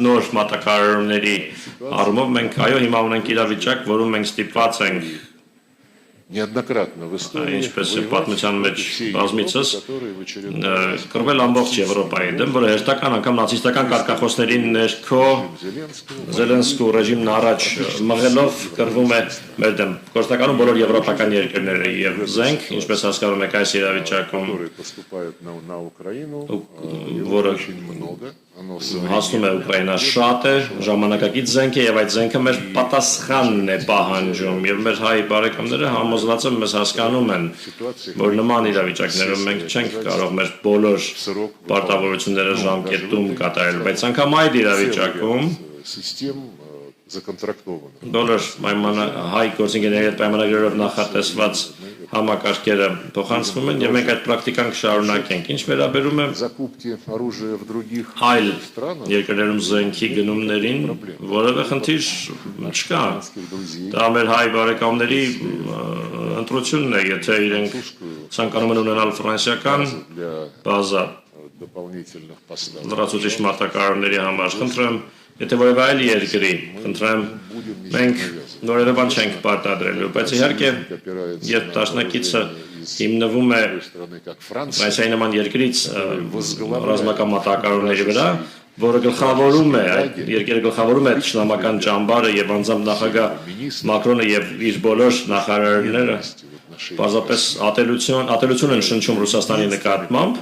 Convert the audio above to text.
նոր մատակարարումների առումով մենք այո հիմա ունենք իրավիճակ, որում մենք ստիպված ենք неоднократно в истории ինչպես պատմության մեջ բազմիցս կռվել ամբողջ Եվրոպայի դեմ, որը հերթական անգամ նացիստական կարգախոսների ներքո Զելենսկու ռեժիմն առաջ մղելով կռվում է մեր դեմ։ Գործնականում բոլոր եվրոպական երկրները եւ զենք, ինչպես հասկանում եք այս իրավիճակում, на Украину, որը очень много. հասնում է Ուկրաինա շատ է, ժամանակակից զենք է եւ այդ զենքը մեր պատասխանն է պահանջում եւ մեր հայ բարեկամները համոզված են մեզ հասկանում են, որ նման իրավիճակներում մենք չենք կարող մեր բոլոր պարտավորությունները ժամկետում կատարել, բայց անգամ այդ իրավիճակում Систем законтрактовано. բոլոր հայ գործընկերների հետ պայմանագրերով նախատեսված համակարգերը փոխանցվում են եւ մենք այդ պրակտիկան կշարունակենք։ Ինչ վերաբերում է Закупки оружия в других այլ странах, երկրներում զենքի գնումներին որևէ խնդիր չկա։ Դա մեր հայ բարեկամների ընտրությունն է, եթե իրենք ցանկանում են ունենալ ֆրանսիական բազա дополнительных поставок. լրացուցիչ մատակարարումների համար, խնդրեմ, եթե որևէ այլ երկրի, խնդրեմ, մենք որևէ բան չենք պարտադրելու, բայց իհարկե, երբ դաշնակիցը հիմնվում է Страны, как Франция, Ֆրանսիայի նման երկրից ռազմական մատակարարումների վրա, որը գլխավորում է, այդ երկերը գլխավորում է ճշնամական ճամբարը եւ անձամբ նախագահ Մակրոնը եւ իր բոլոր նախարարները պարզապես ատելություն են շնչում Ռուսաստանի նկատմամբ